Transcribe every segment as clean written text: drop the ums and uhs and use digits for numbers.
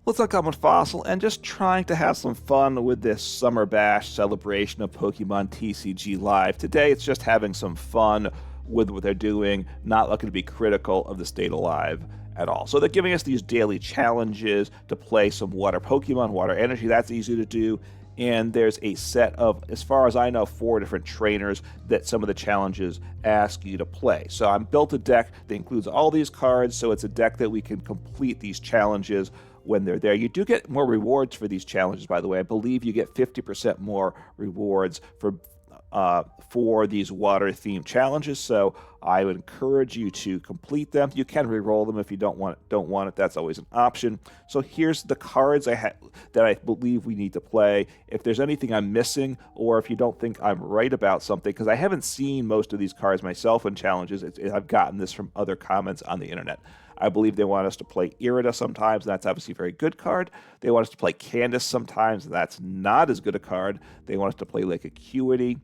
What's up, Common Fossil, and just trying to have some fun with this Summer Bash celebration of Pokemon TCG Live. Today, it's just having some fun with what they're doing, not looking to be critical of the state of Live at all. So they're giving us these daily challenges to play some water Pokemon, water energy. That's easy to do. And there's a set of, as far as I know, 4 different trainers that some of the challenges ask you to play. So I built a deck that includes all these cards, so it's a deck that we can complete these challenges when they're there. You do get more rewards for these challenges, by the way. I believe you get 50% more rewards for these water-themed challenges, so I would encourage you to complete them. You can re-roll them if you don't want it. That's always an option. So here's the cards that I believe we need to play. If there's anything I'm missing, or if you don't think I'm right about something, because I haven't seen most of these cards myself in challenges. I've gotten this from other comments on the internet. I believe they want us to play Irida sometimes, and that's obviously a very good card. They want us to play Candice sometimes, and that's not as good a card. They want us to play Lake Acuity,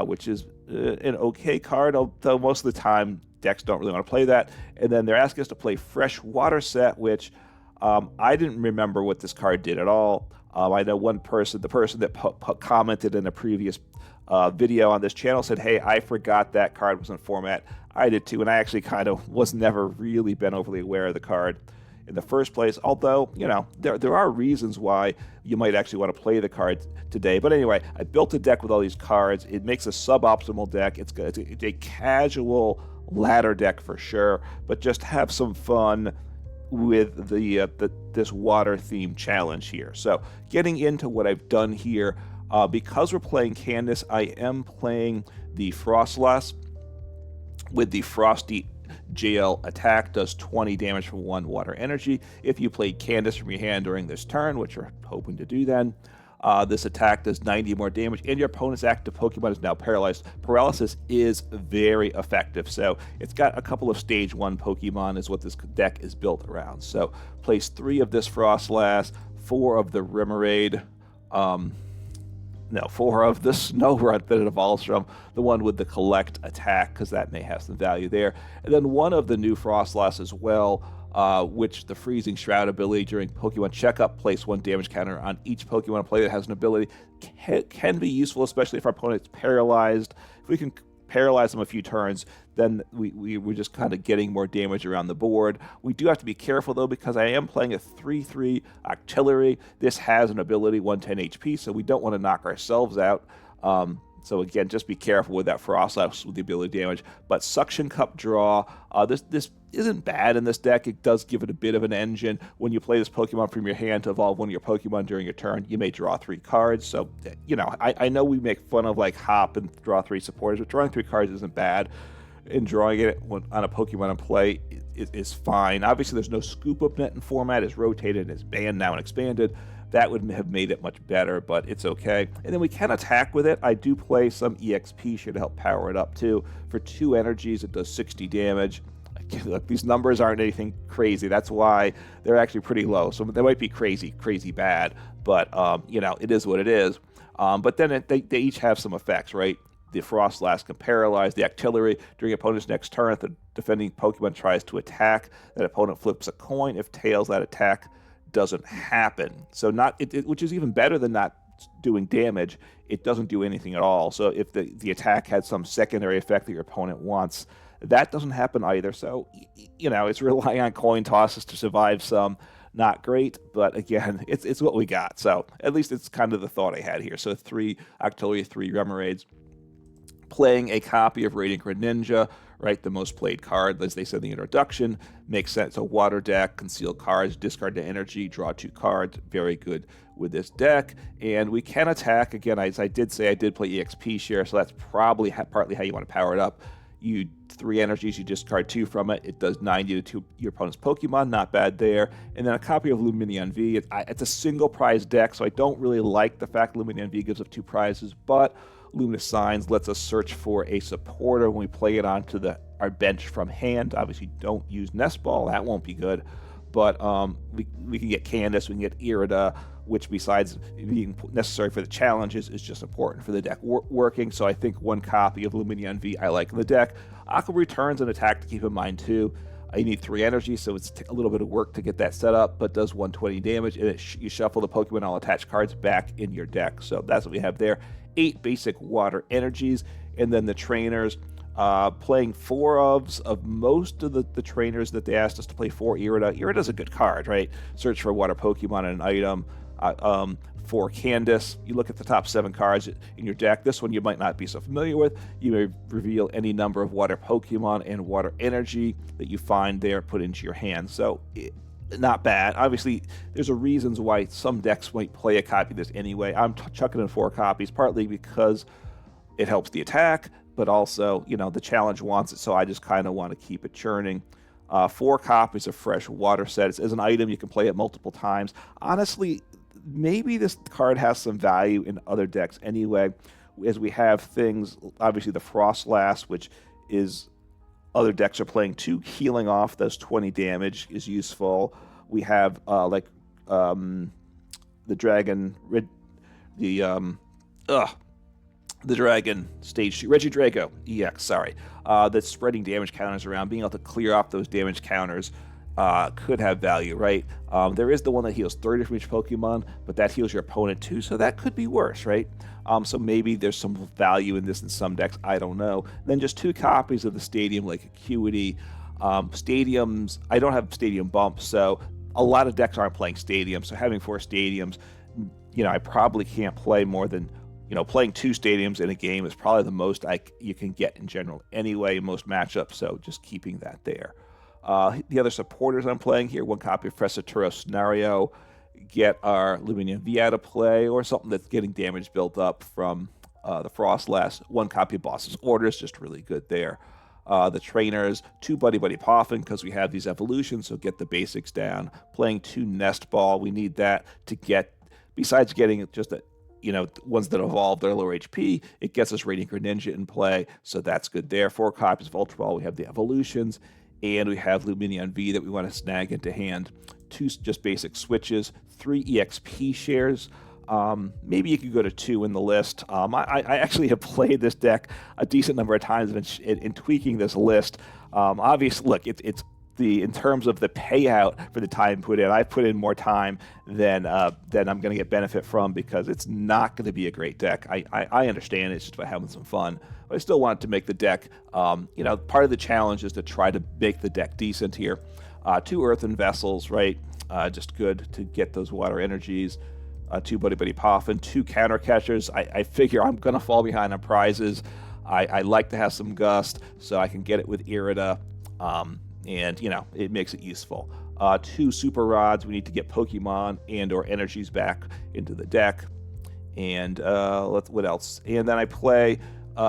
which is an okay card, although most of the time decks don't really want to play that. And then they're asking us to play Fresh Water Set, which I didn't remember what this card did at all. I know one person, the person that commented in a previous video on this channel, said, hey, I forgot that card was in format. I did too, and I actually kind of was never really been overly aware of the card in the first place, although, you know, there are reasons why you might actually want to play the card today. But anyway, I built a deck with all these cards. It makes a suboptimal deck. It's a casual ladder deck for sure, but just have some fun with this water-themed challenge here. So getting into what I've done here, because we're playing Candice, I am playing the Froslass with the Frosty JL attack. Does 20 damage for 1 water energy. If you played Candice from your hand during this turn, which you're hoping to do then, this attack does 90 more damage, and your opponent's active Pokemon is now paralyzed. Paralysis is very effective, so it's got a couple of Stage 1 Pokemon is what this deck is built around. So place 3 of this Froslass, 4 of the Remoraid, 4 of the Snorunt that it evolves from, the one with the collect attack, because that may have some value there. And then 1 of the new Froslass as well, which the Freezing Shroud ability during Pokemon Checkup, place 1 damage counter on each Pokemon player that has an ability, can be useful, especially if our opponent's paralyzed. If we can paralyze them a few turns, then we're just kind of getting more damage around the board. We do have to be careful, though, because I am playing a 3/3 Octillery. This has an ability, 110 HP, so we don't want to knock ourselves out. So again, just be careful with that Froslass with the ability damage. But Suction Cup draw, this isn't bad in this deck. It does give it a bit of an engine. When you play this Pokemon from your hand to evolve one of your Pokemon during your turn, you may draw 3 cards. So, you know, I know we make fun of like Hop and draw 3 supporters, but drawing 3 cards isn't bad. And drawing it on a Pokemon in play is fine. Obviously, there's no Scoop Up Net in format. It's rotated, it's banned now and expanded. That would have made it much better, but it's okay. And then we can attack with it. I do play some EXP here to help power it up too. For 2 energies, it does 60 damage. Look, these numbers aren't anything crazy. That's why they're actually pretty low. So they might be crazy bad, but you know, it is what it is. But then they each have some effects, right? The Froslass can paralyze. The Octillery, during opponent's next turn, if the defending Pokemon tries to attack, that opponent flips a coin. If tails, that attack doesn't happen. So which is even better than not doing damage. It doesn't do anything at all. So if the attack had some secondary effect that your opponent wants, that doesn't happen either. So, you know, it's relying on coin tosses to survive some. Not great, but again, it's what we got. So at least it's kind of the thought I had here. So 3 Octillery, 3 Remoraids. Playing a copy of Radiant Greninja, right, the most played card, as they said in the introduction, makes sense. A water deck, conceal cards, discard the energy, draw 2 cards, very good with this deck. And we can attack, again, as I did say, I did play EXP share, so that's probably partly how you want to power it up. You 3 energies, you discard 2 from it. It does 90 to your opponent's Pokemon, not bad there. And then a copy of Lumineon V. It's a single prize deck, so I don't really like the fact Lumineon V gives up 2 prizes, but Luminous Signs lets us search for a supporter when we play it onto our bench from hand. Obviously, don't use Nest Ball. That won't be good. But we can get Candice, we can get Irida, which besides being necessary for the challenges is just important for the deck working. So I think 1 copy of Lumineon V I like in the deck. Aqua Return's an attack to keep in mind too. You need 3 energy, so it's a little bit of work to get that set up, but does 120 damage, and you shuffle the Pokemon all attached cards back in your deck. So that's what we have there. 8 basic water energies, and then the trainers. Playing 4 of most of the trainers that they asked us to play for Irida. Irida's a good card, right? Search for a water Pokemon and an item. For Candice, you look at the top 7 cards in your deck. This one you might not be so familiar with. You may reveal any number of water Pokemon and water energy that you find there, put into your hand. So, not bad. Obviously, there's a reasons why some decks might play a copy of this anyway. I'm chucking in 4 copies, partly because it helps the attack, but also, you know, the challenge wants it, so I just kind of want to keep it churning. 4 copies of Fresh Water Set. It's as an item, you can play it multiple times. Honestly, maybe this card has some value in other decks anyway, as we have things, obviously the Froslass, which is other decks are playing 2, healing off those 20 damage is useful. We have the Dragon, the Dragon Stage 2, Regidrago EX, sorry, that's spreading damage counters around. Being able to clear off those damage counters could have value, right? There is the one that heals 30 from each Pokemon, but that heals your opponent too, so that could be worse, right? So maybe there's some value in this in some decks, I don't know. Then just 2 copies of the Stadium Lake Acuity. Stadiums, I don't have Stadium Bumps, so a lot of decks aren't playing Stadiums, so having 4 Stadiums, you know, I probably can't play more than, you know, playing 2 Stadiums in a game is probably the most you can get in general anyway, in most matchups, so just keeping that there. The other supporters I'm playing here, 1 copy of Professor Turo Scenario, get our Lumineon V out of play, or something that's getting damage built up from the Froslass. 1 copy of Boss's Orders, just really good there. The trainers, 2 Buddy-Buddy Poffin, because we have these evolutions, so get the basics down. Playing 2 Nest Ball, we need that to get, besides getting just ones that evolve their lower HP, it gets us Radiant Greninja in play, so that's good there. 4 copies of Ultra Ball, we have the evolutions, and we have Lumineon V that we want to snag into hand. 2 just basic switches, 3 EXP shares. Maybe you could go to 2 in the list. I actually have played this deck a decent number of times in tweaking this list. Obviously, look, in terms of the payout for the time put in, I've put in more time than I'm going to get benefit from, because it's not going to be a great deck. I understand it's just about having some fun, but I still want to make the deck, part of the challenge is to try to make the deck decent here. 2 Earthen Vessels, right? Just good to get those water energies. 2 Buddy-Buddy Poffin, 2 counter catchers. I figure I'm going to fall behind on prizes. I like to have some gust, so I can get it with Irida. And, it makes it useful. 2 Super Rods. We need to get Pokemon and or energies back into the deck. And what else? And then I play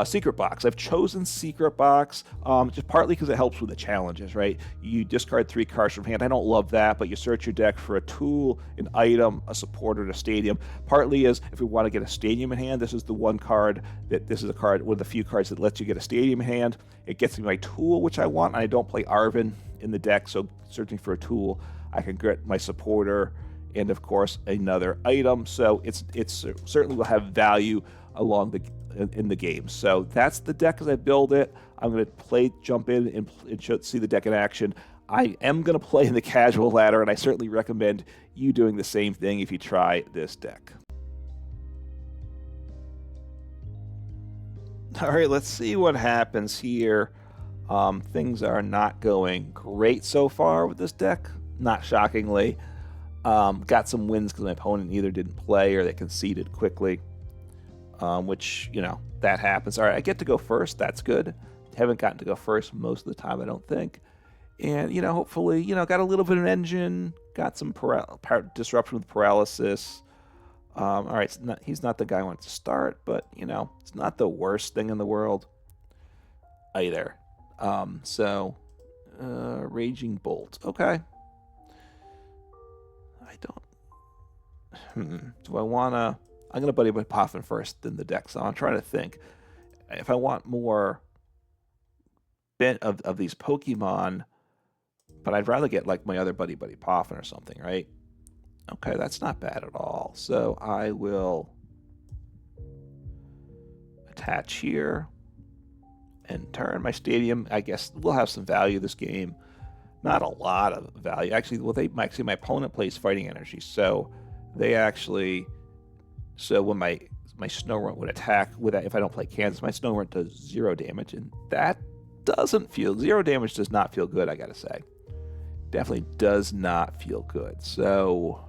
Secret Box. I've chosen Secret Box just partly because it helps with the challenges, right? You discard 3 cards from hand. I don't love that, but you search your deck for a tool, an item, a support, or a stadium. Partly is if we want to get a stadium in hand, this is one of the few cards that lets you get a stadium in hand. It gets me my tool, which I want, and I don't play Arven in the deck, so searching for a tool, I can get my supporter and, of course, another item. So it's certainly will have value along in the game. So that's the deck as I build it. I'm going to jump in and see the deck in action. I am going to play in the casual ladder, and I certainly recommend you doing the same thing if you try this deck. All right, let's see what happens here. Things are not going great so far with this deck, not shockingly. Got some wins because my opponent either didn't play or they conceded quickly. Which, that happens. All right, I get to go first. That's good. Haven't gotten to go first most of the time, I don't think. And, hopefully, got a little bit of an engine, got some disruption with paralysis. All right, he's not the guy I want to start, but, it's not the worst thing in the world either. Raging Bolt. Okay. I don't... Do I want to... I'm going to Buddy-Buddy Poffin first in the deck, so I'm trying to think. If I want more bit of these Pokemon, but I'd rather get like my other Buddy-Buddy Poffin or something, right? Okay, that's not bad at all. So I will attach here and turn my stadium. I guess will have some value this game. not a lot of value. Actually, well, my opponent plays fighting energy, so they actually, so when my Snorunt would attack with that, if I don't play Candice, my Snorunt does 0 damage, and that doesn't feel, 0 damage does not feel good, I gotta say. Definitely does not feel good. So,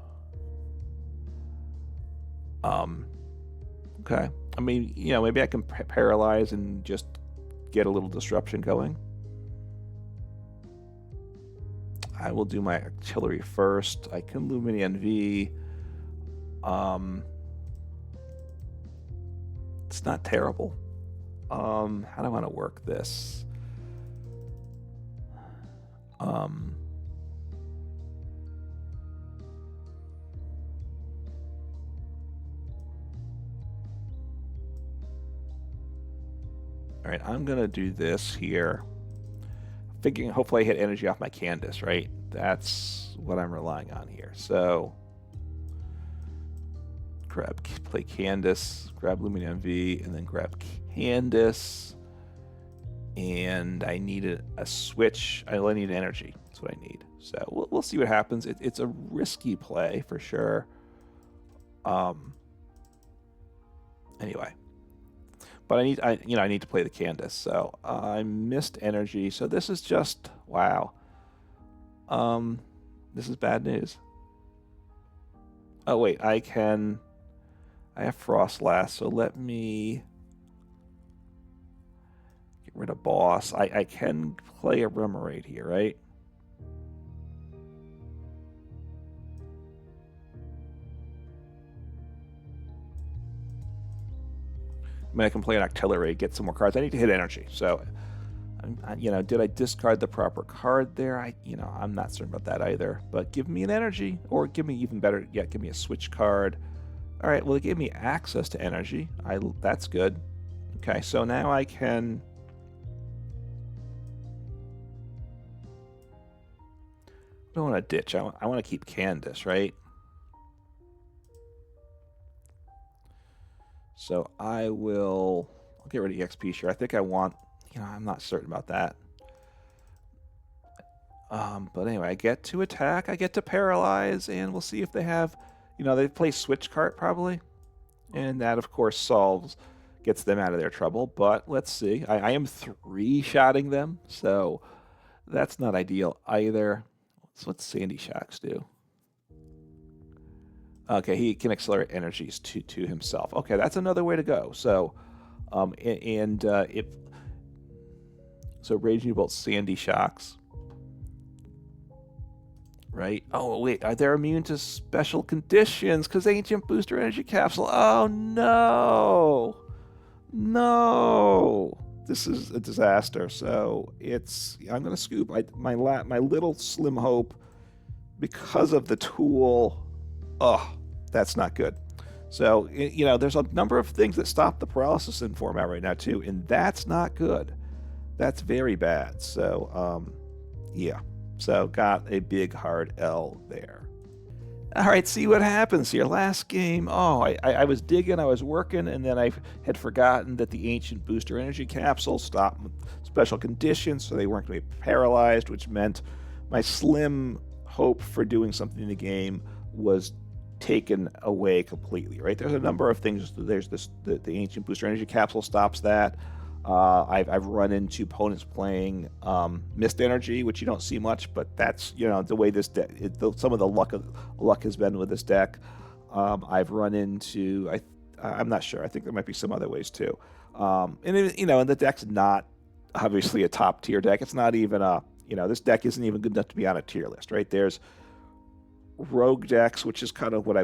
okay. I mean, you know, maybe I can paralyze and just get a little disruption going. I will do my Octillery first. I can Lumineon V. It's not terrible. How do I want to work this? All right, I'm gonna do this here. Thinking hopefully I hit energy off my Candice, right? That's what I'm relying on here. So play Candice, grab Lumineon V, and then grab Candice. And I need a switch. I only need energy. That's what I need. So we'll see what happens. It's a risky play for sure. Anyway, but I need to play the Candice. So I missed energy. So this is just wow. This is bad news. Oh wait, I have Froslass, so let me get rid of Boss. I can play a Remoraid here, right? I mean, I can play an Octillery, get some more cards. I need to hit energy, so you know, did I discard the proper card there? I'm not certain about that either. But give me an energy, or give me even better yet, give me a switch card. All right, well, it gave me access to energy. That's good. Okay, so now I can. I don't want to ditch. I want to keep Candice, right? So I'll get rid of EXP share. I think I want, I'm not certain about that. But anyway, I get to attack, I get to paralyze, and we'll see if they have, they play switch cart probably. And that, of course, gets them out of their trouble. But let's see. I am 3-shotting them, so that's not ideal either. So what's Sandy Shocks do? Okay, he can accelerate energies to himself. Okay, that's another way to go. So, so Raging Bolt, Sandy Shocks, right? Oh wait, they're immune to special conditions because Ancient Booster Energy Capsule. Oh no, no, this is a disaster. So I'm gonna scoop my little slim hope because of the tool. Oh, that's not good. So, there's a number of things that stop the paralysis in format right now, too, and that's not good. That's very bad. So, yeah. So, got a big hard L there. All right, see what happens here. Last game, I was digging, I was working, and then I had forgotten that the Ancient Booster Energy Capsule stopped special conditions, so they weren't going to be paralyzed, which meant my slim hope for doing something in the game was taken away completely, right? There's a number of things. There's the Ancient Booster Energy Capsule stops that. I've run into opponents playing Mist Energy, which you don't see much, but that's the way this deck. Some of the luck has been with this deck. I've run into I'm not sure. I think there might be some other ways too. And the deck's not obviously a top tier deck. It's not even this deck isn't even good enough to be on a tier list, right? There's rogue decks, which is kind of what I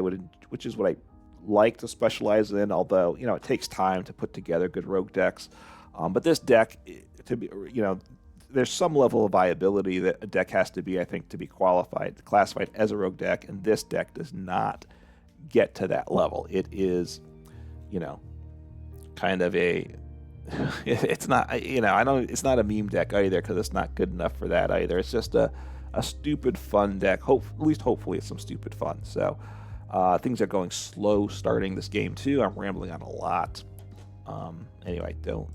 like to specialize in, although it takes time to put together good rogue decks. But this deck, to be there's some level of viability that a deck has to be, I think, to be classified as a rogue deck, and this deck does not get to that level. It is kind of a it's not it's not a meme deck either, because it's not good enough for that either. It's just a stupid fun deck. At least hopefully it's some stupid fun. So things are going slow starting this game too. I'm rambling on a lot. Anyway, don't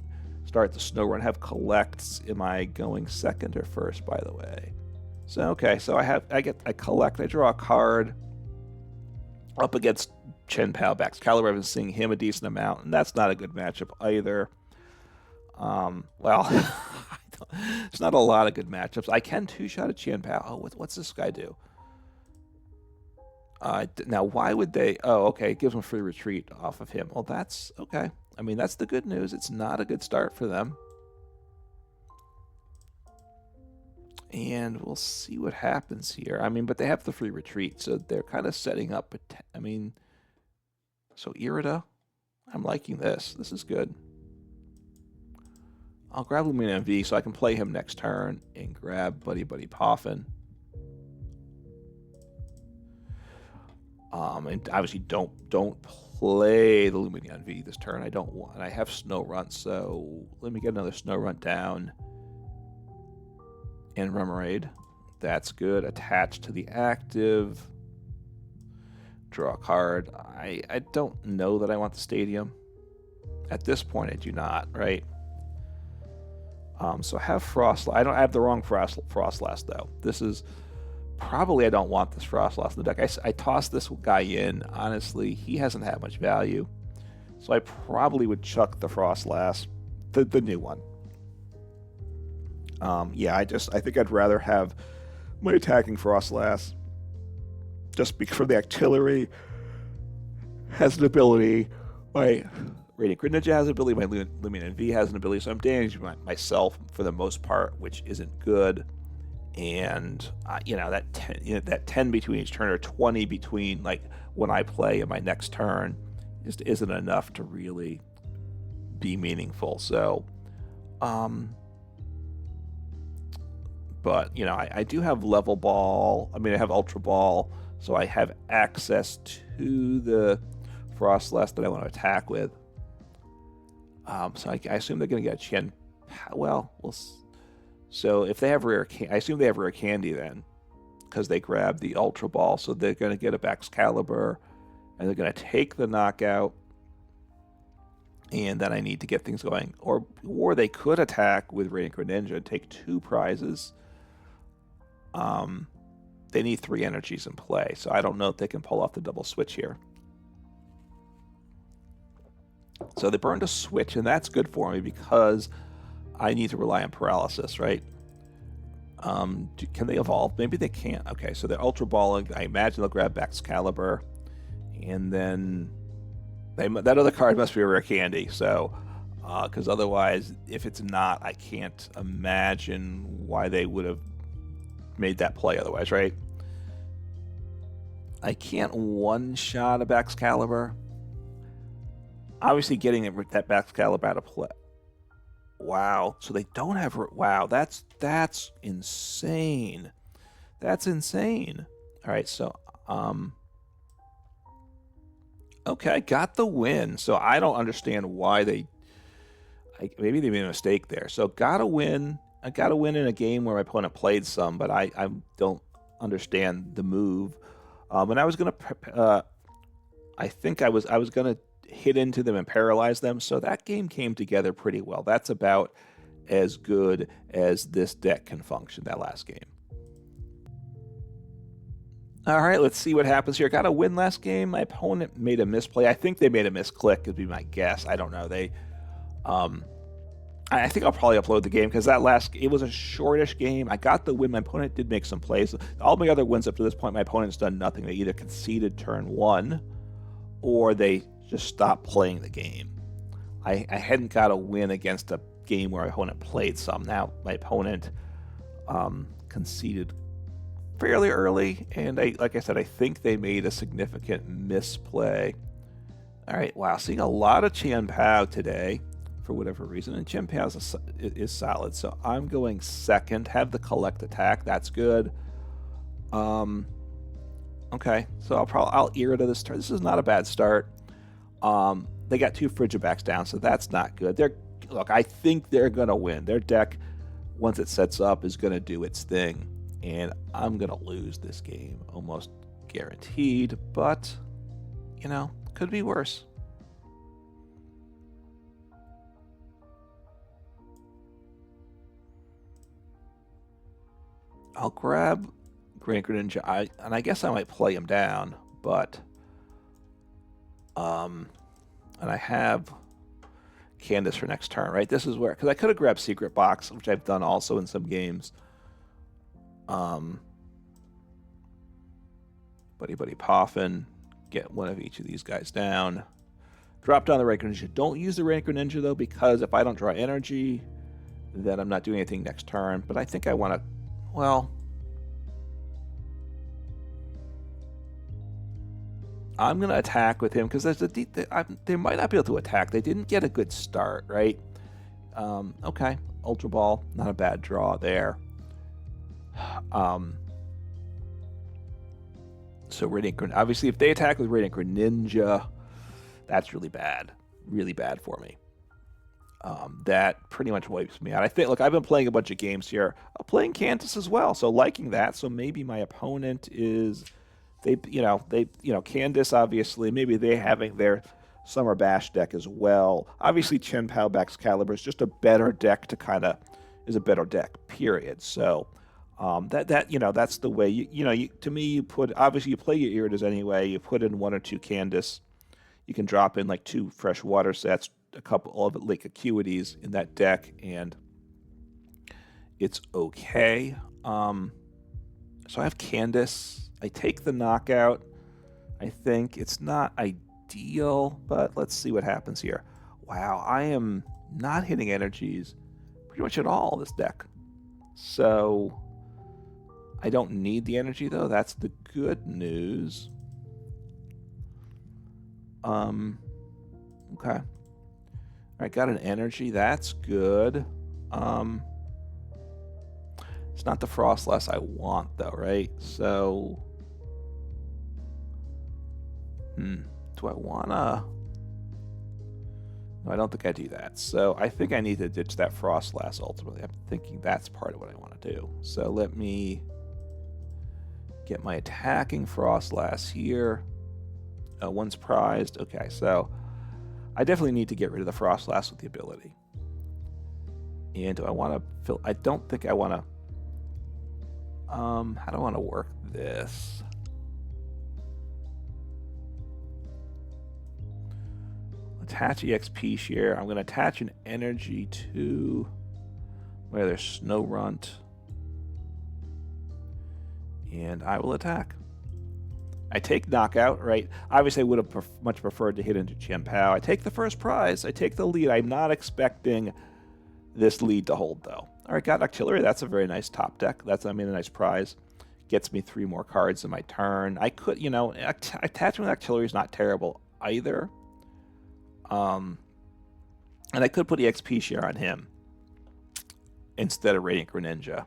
start the Snorunt. Have collects. Am I going second or first, by the way? So okay, so I collect, I draw a card up against Chen Pao Bax Caliber. I've been seeing him a decent amount, and that's not a good matchup either. Well, it's not a lot of good matchups. I can two-shot a Chen Pao. Oh, what's this guy do? Now, why would they? Oh, okay, it gives them free retreat off of him. Well, that's okay. I mean, that's the good news. It's not a good start for them. And we'll see what happens here. I mean, but they have the free retreat, so they're kind of setting up. I mean, so Irida, I'm liking this. This is good. I'll grab Lumineon V so I can play him next turn and grab Buddy-Buddy Poffin. And obviously don't play the Lumineon V this turn. I don't want. I have Snorunt, so let me get another Snorunt down. And Remoraid, that's good. Attached to the active. Draw a card. I don't know that I want the stadium. At this point, I do not, right? So I have Froslass. I have the wrong Froslass, though. This is probably, I don't want this Froslass in the deck. I tossed this guy in. Honestly, he hasn't had much value. So I probably would chuck the Froslass, the new one. Yeah, I think I'd rather have my attacking Froslass just because the Octillery has an ability. My Radiant Greninja has an ability. My Lumineon V has an ability. So I'm damaging myself for the most part, which isn't good. And that 10 between each turn or 20 between like when I play and my next turn just isn't enough to really be meaningful. So, but I do have level ball. I mean, I have Ultra Ball, so I have access to the Froslass that I want to attack with. So I assume they're going to get a Chen. Well, so if they have rare, I assume they have rare candy then, because they grabbed the Ultra Ball. So they're going to get a Baxcalibur, and they're going to take the knockout. And then I need to get things going, or they could attack with Radiant Greninja and take 2 prizes. They need 3 energies in play, so I don't know if they can pull off the double switch here. So they burned a switch, and that's good for me because I need to rely on paralysis, right? Can they evolve? Maybe they can't. Okay, so they're Ultra Balling. I imagine they'll grab Baxcalibur, and then that other card must be a rare candy. So, because otherwise, if it's not, I can't imagine why they would have made that play otherwise, right? I can't one-shot a Baxcalibur. Obviously, getting that Baxcalibur out of play. Wow. So they don't have. Wow. That's insane. That's insane. All right. So okay, got the win. So I don't understand why maybe they made a mistake there. So got a win. I got to win in a game where my opponent played some, but I don't understand the move. And I was gonna, I think I was gonna hit into them and paralyze them. So that game came together pretty well. That's about as good as this deck can function. That last game. All right, let's see what happens here. Got a win last game. My opponent made a misplay. I think they made a misclick. Would be my guess. I don't know. I think I'll probably upload the game because it was a shortish game. I got the win. My opponent did make some plays. All my other wins up to this point, my opponent's done nothing. They either conceded turn 1 or they just stopped playing the game. I hadn't got a win against a game where my opponent played some. Now my opponent conceded fairly early, and like I said, I think they made a significant misplay. All right, wow, seeing a lot of Chen Pao today for whatever reason, and Chen Pao is solid, so I'm going second. Have the collect attack, that's good. Okay, so I'll Irida this turn. This is not a bad start. They got 2 Frigibacks down, so that's not good. Look, I think they're gonna win. Their deck, once it sets up, is gonna do its thing, and I'm gonna lose this game, almost guaranteed. But could be worse. I'll grab Radiant Greninja. And I guess I might play him down, but and I have Candice for next turn, right? This is where, because I could have grabbed Secret Box, which I've done also in some games. Buddy-Buddy Poffin, get one of each of these guys down. Drop down the Radiant Greninja. Don't use the Radiant Greninja, though, because if I don't draw energy, then I'm not doing anything next turn. But I think I want to, well, I'm going to attack with him because they might not be able to attack. They didn't get a good start, right? Okay, Ultra Ball, not a bad draw there. So Radiant Greninja, obviously, if they attack with Radiant Greninja, that's really bad for me. That pretty much wipes me out. I think, look, I've been playing a bunch of games here. I'm playing Candice as well, so liking that. So maybe my opponent is, Candice, obviously, maybe they having their Summer Bash deck as well. Obviously, Chien-Pao Excalibur is just a better deck is a better deck, period. So that's the way, to me, you play your Iridas anyway. You put in 1 or 2 Candice. You can drop in like 2 Fresh Water Sets, a couple of Lake Acuities in that deck, and it's okay. So I have Candice. I take the knockout. I think it's not ideal, but let's see what happens here. Wow, I am not hitting energies pretty much at all this deck. So I don't need the energy, though. That's the good news. Okay. All right, got an energy. That's good. It's not the Froslass I want, though, right? So, do I wanna? No, I don't think I do that. So I think I need to ditch that Froslass ultimately. I'm thinking that's part of what I want to do. So let me get my attacking Froslass here. One's prized. Okay, so I definitely need to get rid of the Froslass with the ability. And do I want to fill? I don't think I want to. How do I want to work this? Attach EXP share. I'm going to attach an energy to where there's Snorunt. And I will attack. I take knockout, right? Obviously, I would have much preferred to hit into Chien-Pao. I take the first prize. I take the lead. I'm not expecting this lead to hold, though. All right, got Octillery. That's a very nice top deck. That's, a nice prize. Gets me 3 more cards in my turn. I could, attaching with Octillery is not terrible either. And I could put EXP share on him instead of Radiant Greninja.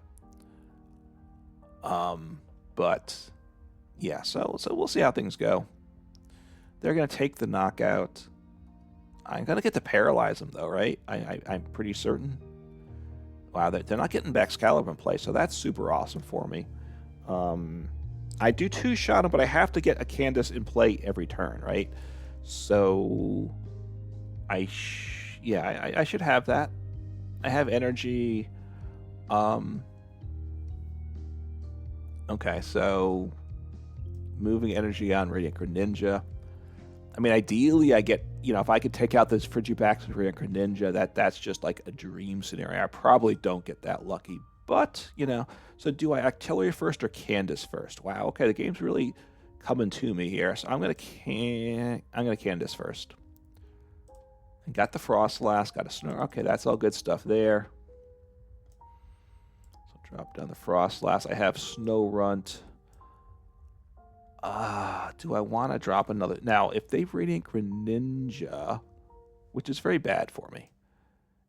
But yeah, so we'll see how things go. They're going to take the knockout. I'm going to get to paralyze them, though, right? I'm pretty certain. Wow, they're not getting back Excalibur in play, so that's super awesome for me. I do 2-shot him, but I have to get a Candice in play every turn, right? So I should have that. I have energy. Okay, so moving energy on Radiant Greninja. I mean, ideally, I get, if I could take out this Frigibax with Radiant Greninja, that's just like a dream scenario. I probably don't get that lucky, but, so do I Octillery first or Candice first? Wow, okay, the game's really coming to me here, so I'm gonna Candice first. I got the Froslass, got a Snorunt. Okay, that's all good stuff there. So drop down the Froslass. I have Snorunt. Do I want to drop another? Now, if they Radiant Greninja, which is very bad for me,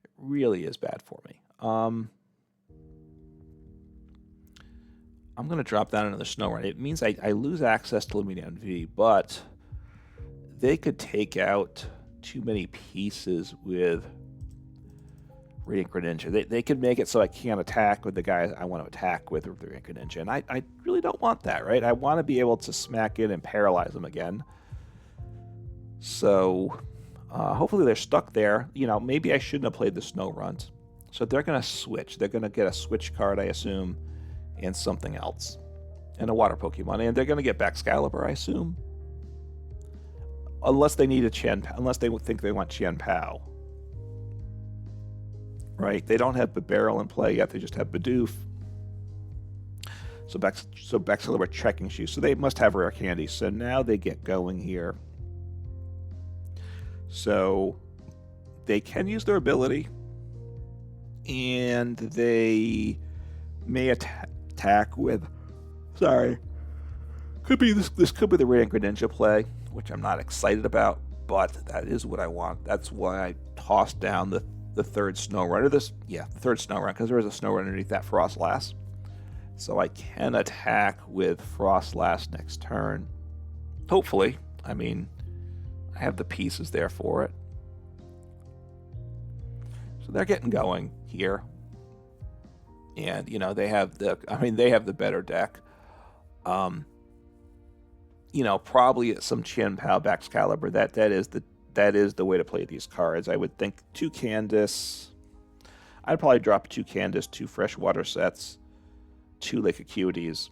it really is bad for me. I'm going to drop down another Snorunt. It means I lose access to Lumineon V, but they could take out too many pieces with Radiant Greninja. They could make it so I can't attack with the guys I want to attack with Radiant Greninja, and I really don't want that, right? I want to be able to smack in and paralyze them again. So hopefully they're stuck there. Maybe I shouldn't have played the Snorunt. So they're going to switch. They're going to get a switch card, I assume, and something else. And a water Pokemon. And they're going to get back Excalibur, I assume. Unless they need a unless they think they want Chien-Pao. Right? They don't have Barrel in play yet. They just have Bidoof. So Excalibur Trekking Shoes. So they must have rare candy. So now they get going here. So they can use their ability. And they may attack with... Sorry. Could be this could be the Radiant Greninja play, which I'm not excited about, but that is what I want. That's why I tossed down the third Snorunt. The third Snorunt, because there is a Snorunt underneath that Froslass. So I can attack with Froslass next turn. Hopefully. I mean, I have the pieces there for it. So they're getting going here. And, you know, they have the better deck. You know, probably some Chien-Pao back Excalibur. That is the way to play these cards. I would think 2 Candice. I'd probably drop 2 Candice, 2 Fresh Water Sets, 2 Lake Acuities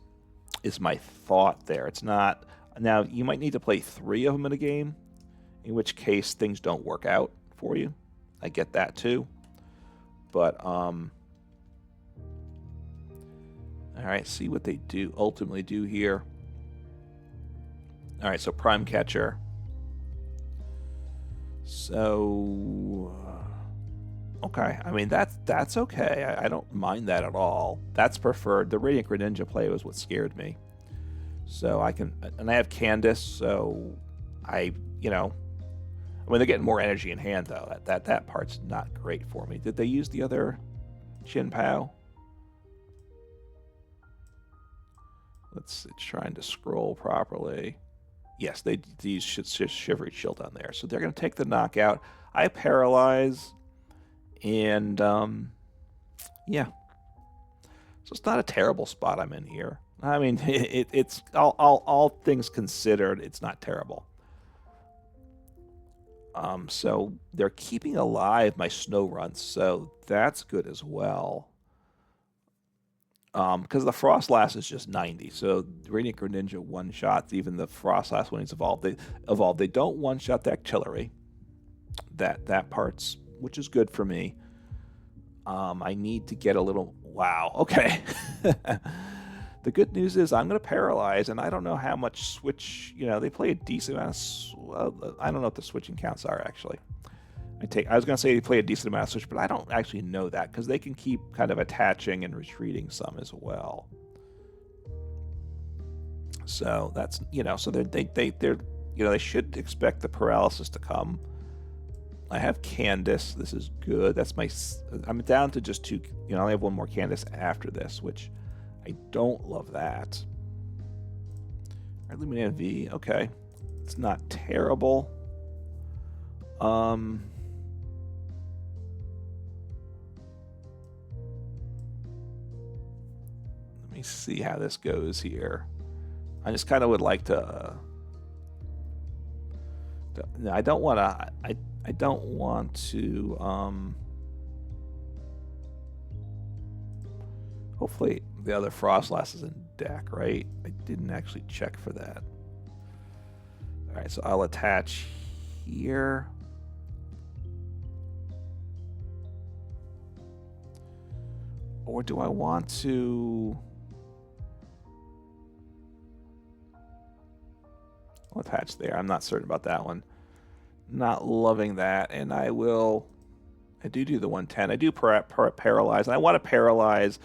is my thought there. It's not... Now, you might need to play 3 of them in a game, in which case things don't work out for you. I get that too. But, all right, see what they ultimately do here. All right, so Prime Catcher. So, okay. I mean, that's okay. I don't mind that at all. That's preferred. The Radiant Greninja play was what scared me. So I can, and I have Candice, so I mean, they're getting more energy in hand, though. That part's not great for me. Did they use the other Chien-Pao? It's trying to scroll properly. Yes, they use Shivery Shield on there. So they're going to take the knockout. I paralyze, and yeah. So it's not a terrible spot I'm in here. I mean, it's all things considered, it's not terrible. So they're keeping alive my Snowrunts, so that's good as well. Because the Froslass is just 90, so Radiant Greninja one-shots, even the Froslass when it's evolved. They don't one-shot the Octillery. That part's, which is good for me. I need to get a little... Wow, okay. The good news is I'm going to paralyze, and I don't know how much switch... they play a decent amount of... I don't know what the switching counts are, actually. I was going to say they play a decent amount of switch, but I don't actually know that, because they can keep kind of attaching and retreating some as well. So that's, so they should expect the paralysis to come. I have Candice. This is good. I'm down to just 2, I only have 1 more Candice after this, which I don't love that. All right, Lumineon V, okay. It's not terrible. Let me see how this goes here. I just kind of would like to... No, I don't want to... I don't want to... Hopefully the other Froslass is in deck, right? I didn't actually check for that. All right, so I'll attach here. Or do I want to... I'll attach there. I'm not certain about that one. Not loving that, and I do the 110. I do paralyze, and I want to paralyze.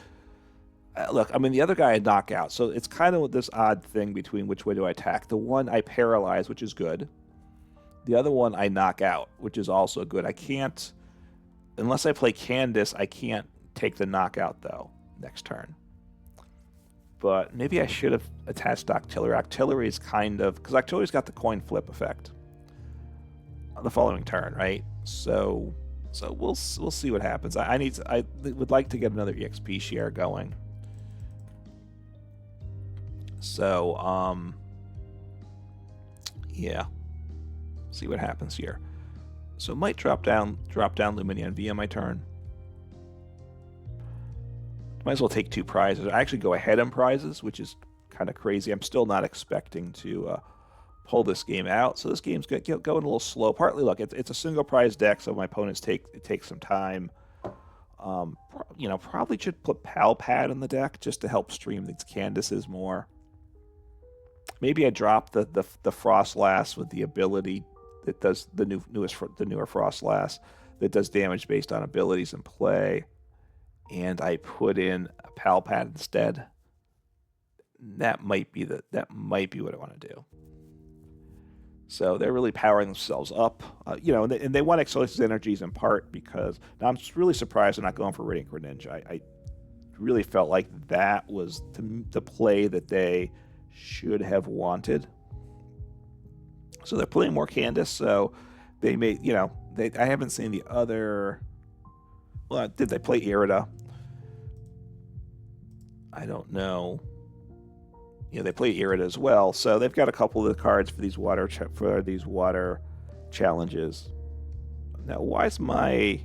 Look, I mean, the other guy I knock out, so it's kind of this odd thing between which way do I attack. The one I paralyze, which is good. The other one I knock out, which is also good. I can't, unless I play Candice, I can't take the knockout, though, next turn. But maybe I should have attached Octillery. Octillery is kind of, because Octillery's got the coin flip effect on the following turn, right? So we'll see what happens. I would like to get another EXP share going. So yeah, see what happens here. So it might drop down Lumineon V on my turn. Might as well take 2 prizes. I actually go ahead in prizes, which is kind of crazy. I'm still not expecting to pull this game out, so this game's going a little slow. Partly, look, it's a single prize deck, so my opponents take some time. You know, probably should put Pal Pad in the deck just to help stream these Candices more. Maybe I drop the Froslass with the ability that does the newer Froslass that does damage based on abilities in play, and I put in a Pal Pad instead. That might be what I want to do. So they're really powering themselves up, you know, and they want to accelerate these energies in part because now I'm just really surprised they're not going for Radiant Greninja. I really felt like that was the play that they should have wanted. So they're playing more Candice, so they may, you know, I haven't seen the other. Well, did they play Irida? I don't know. You know, they play Irida as well, so they've got a couple of the cards for these water challenges. Now, why is my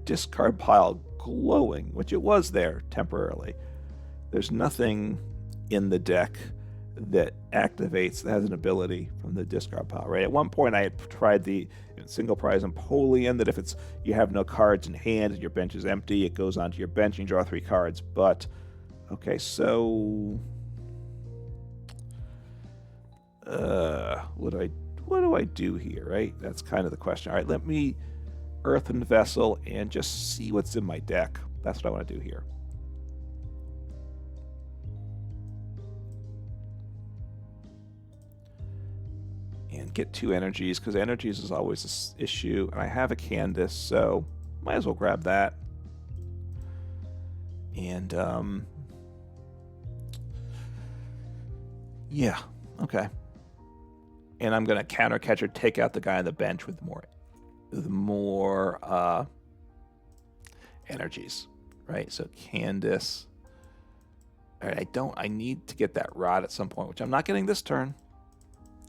discard pile glowing? Which it was there temporarily. There's nothing in the deck that activates, that has an ability from the discard pile, right? At one point, I had tried the single prize Empoleon, that if you have no cards in hand and your bench is empty, it goes onto your bench and you draw 3 cards. But okay, so what do I do here, right? That's kind of the question. All right, let me Earthen Vessel and just see what's in my deck. That's what I want to do here. And get 2 energies, because energies is always an issue. And I have a Candice, so might as well grab that. And yeah, okay. And I'm going to counter catcher, take out the guy on the bench with more energies, right? So Candice. All right, I need to get that rod at some point, which I'm not getting this turn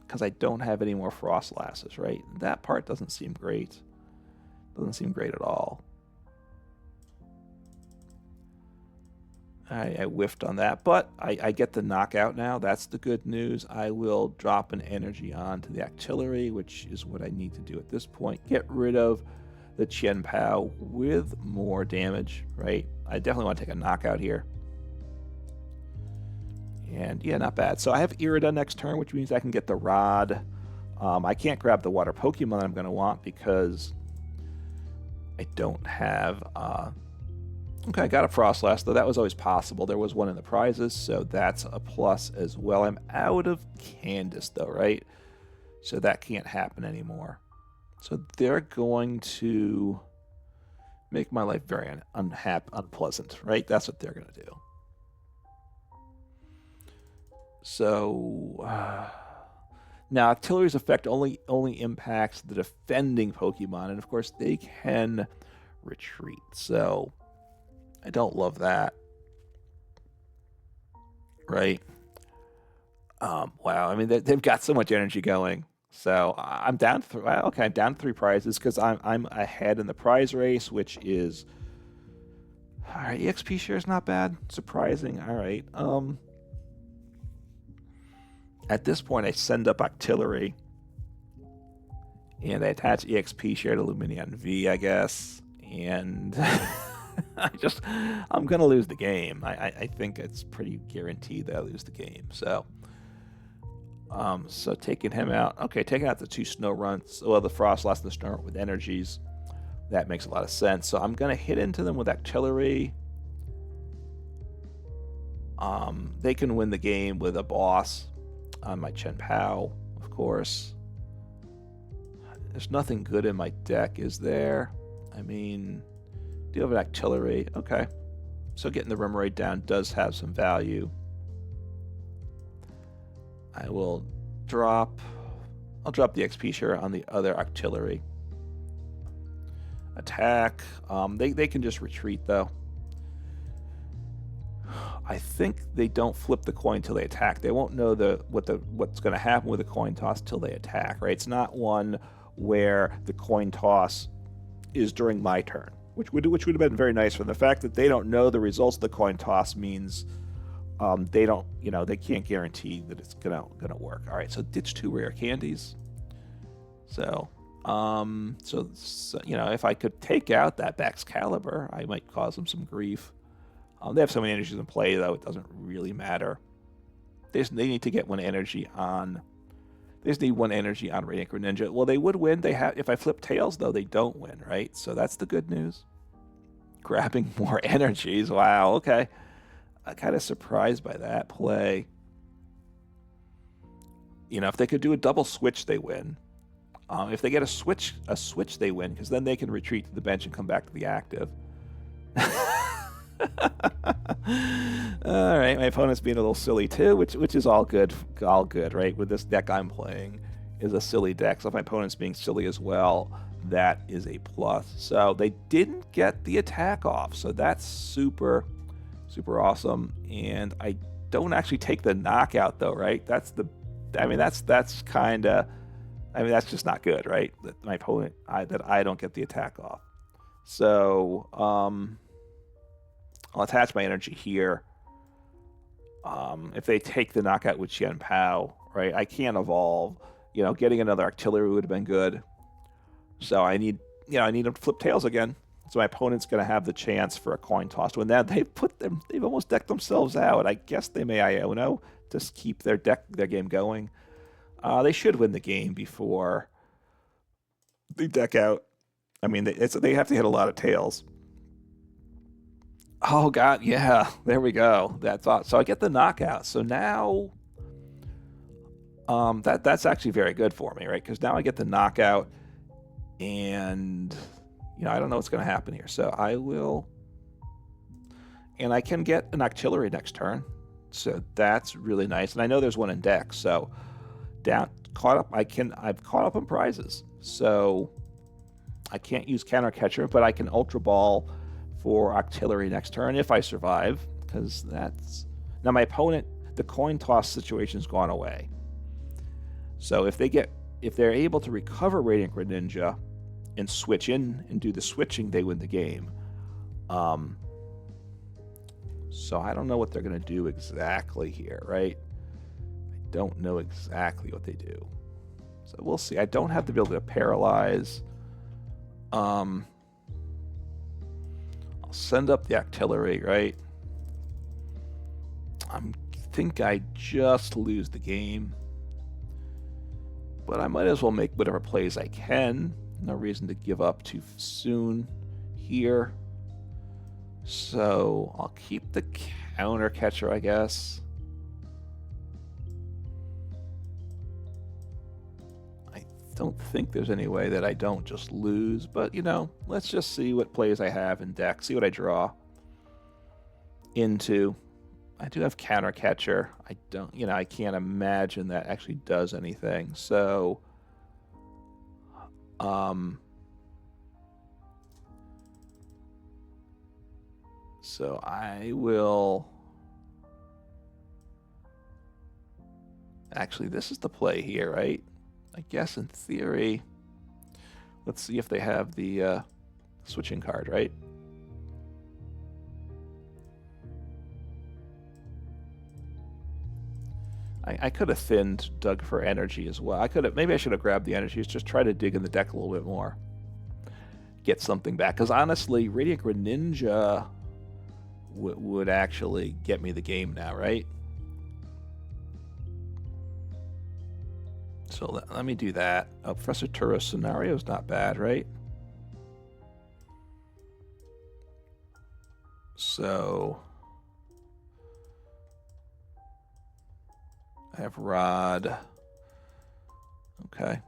because I don't have any more Froslasses, right? That part doesn't seem great. Doesn't seem great at all. I whiffed on that, but I get the knockout now. That's the good news. I will drop an energy onto the Octillery, which is what I need to do at this point. Get rid of the Chen Pao with more damage, right? I definitely want to take a knockout here. And yeah, not bad. So I have Irida next turn, which means I can get the Rod. I can't grab the water Pokemon that I'm going to want because I don't have... Okay, I got a Froslass, though that was always possible. There was one in the prizes, so that's a plus as well. I'm out of Candice, though, right? So that can't happen anymore. So they're going to make my life very unpleasant, right? That's what they're going to do. So now Octillery's effect only impacts the defending Pokemon, and of course they can retreat. So I don't love that, right? Wow, I mean they've got so much energy going. So I'm down. I'm down 3 prizes because I'm ahead in the prize race, which is all right. EXP share is not bad. Surprising. All right. At this point, I send up Octillery, and I attach EXP share to Lumineon V, I guess, and I'm gonna lose the game. I think it's pretty guaranteed that I lose the game. So, so taking him out. Okay, taking out the 2 Snowrunts. Well, the Froslass and the Snorunt with energies. That makes a lot of sense. So I'm gonna hit into them with Octillery. They can win the game with a boss on my Chen Pao, of course. There's nothing good in my deck, is there? I mean, do you have an Octillery? Okay. So getting the Remoraid down does have some value. I'll drop the XP share on the other Octillery. Attack. They can just retreat, though. I think they don't flip the coin till they attack. They won't know what's going to happen with the coin toss till they attack, right? It's not one where the coin toss is during my turn, which would have been very nice. From the fact that they don't know the results of the coin toss means they don't, they can't guarantee that it's gonna work. All right, so ditch 2 rare candies. So, if I could take out that Baxcalibur, I might cause them some grief. They have so many energies in play, though, it doesn't really matter. They need to get 1 energy on. They just need 1 energy on Radiant Greninja. Well, they would win. If I flip tails, though, they don't win, right? So that's the good news. Grabbing more energies. Wow, okay. I'm kind of surprised by that play. If they could do a double switch, they win. If they get a switch, they win, because then they can retreat to the bench and come back to the active. All right, my opponent's being a little silly too, which is all good, right? With this deck I'm playing is a silly deck, so if my opponent's being silly as well, that is a plus. So they didn't get the attack off, so that's super, super awesome. And I don't actually take the knockout though, right? That's just not good, right? That my opponent, that I don't get the attack off. So I'll attach my energy here. If they take the knockout with Qian Pao, right, I can't evolve. Getting another Octillery would have been good. So I need them to flip tails again. So my opponent's going to have the chance for a coin toss to win that. They've almost decked themselves out. I guess they may Iono to keep their game going. They should win the game before they deck out. I mean, they have to hit a lot of tails. Oh, God, yeah, there we go. That's awesome. So I get the knockout. So now that's actually very good for me, right? Because now I get the knockout, and, I don't know what's going to happen here. So I will, and I can get an Octillery next turn. So that's really nice. And I know there's 1 in deck, so I've caught up on prizes. So I can't use Counter Catcher, but I can Ultra Ball for Octillery next turn if I survive, because that's... Now my opponent, the coin toss situation's gone away. So if they're able to recover Radiant Greninja and switch in and do the switching, they win the game. So I don't know what they're going to do exactly here, right? I don't know exactly what they do. So we'll see. I don't have the ability to paralyze. I'll send up the Octillery, right? I think I just lose the game. But I might as well make whatever plays I can. No reason to give up too soon here. So I'll keep the Counter Catcher, I guess. I don't think there's any way that I don't just lose, but let's just see what plays I have in deck, see what I draw into. I do have Counter Catcher. I don't, I can't imagine that actually does anything. So, so I will. Actually, this is the play here, right? I guess in theory. Let's see if they have the switching card, right? I could have thinned Doug for energy as well. Maybe I should have grabbed the energies, just try to dig in the deck a little bit more. Get something back. Because honestly, Radiant Greninja would actually get me the game now, right? So let me do that. Oh, Professor Turo's scenario is not bad, right? So I have Rod. Okay.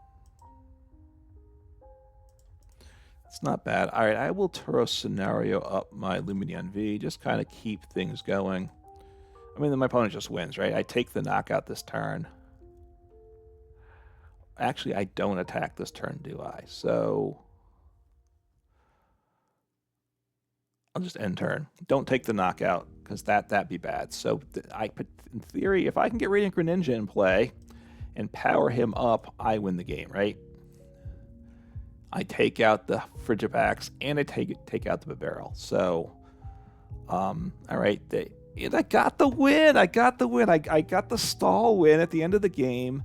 It's not bad. All right, I will Turo scenario up my Lumineon V, just kind of keep things going. I mean, my opponent just wins, right? I take the knockout this turn. Actually, I don't attack this turn, do I? So I'll just end turn. Don't take the knockout, because that'd be bad. So in theory, if I can get Radiant Greninja in play and power him up, I win the game, right? I take out the Frigibax, and I take out the barrel. So, all right, and I got the win. I got the stall win at the end of the game.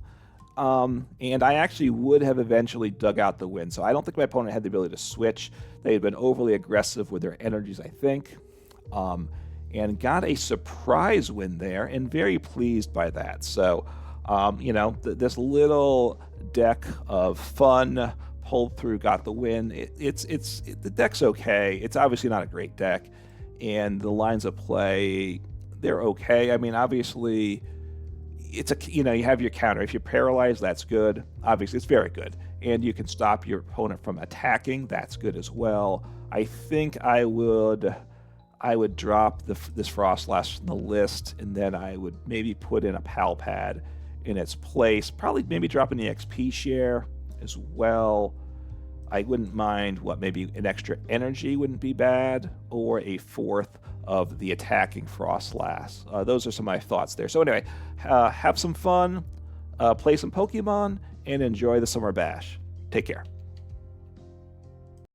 And I actually would have eventually dug out the win. So I don't think my opponent had the ability to switch. They had been overly aggressive with their energies, I think. And got a surprise win there, and very pleased by that. So, you know, this little deck of fun pulled through, got the win. The deck's okay. It's obviously not a great deck, and the lines of play, they're okay. I mean, obviously, you have your counter. If you're paralyzed, that's good. Obviously, it's very good, and you can stop your opponent from attacking. That's good as well. I think I would drop this Froslass from the list, and then I would maybe put in a Pal Pad in its place. Probably maybe drop in the XP share as well. I wouldn't mind maybe an extra energy wouldn't be bad, or a fourth of the attacking Froslass. Those are some of my thoughts there. So anyway, have some fun, play some Pokemon, and enjoy the Summer Bash. Take care.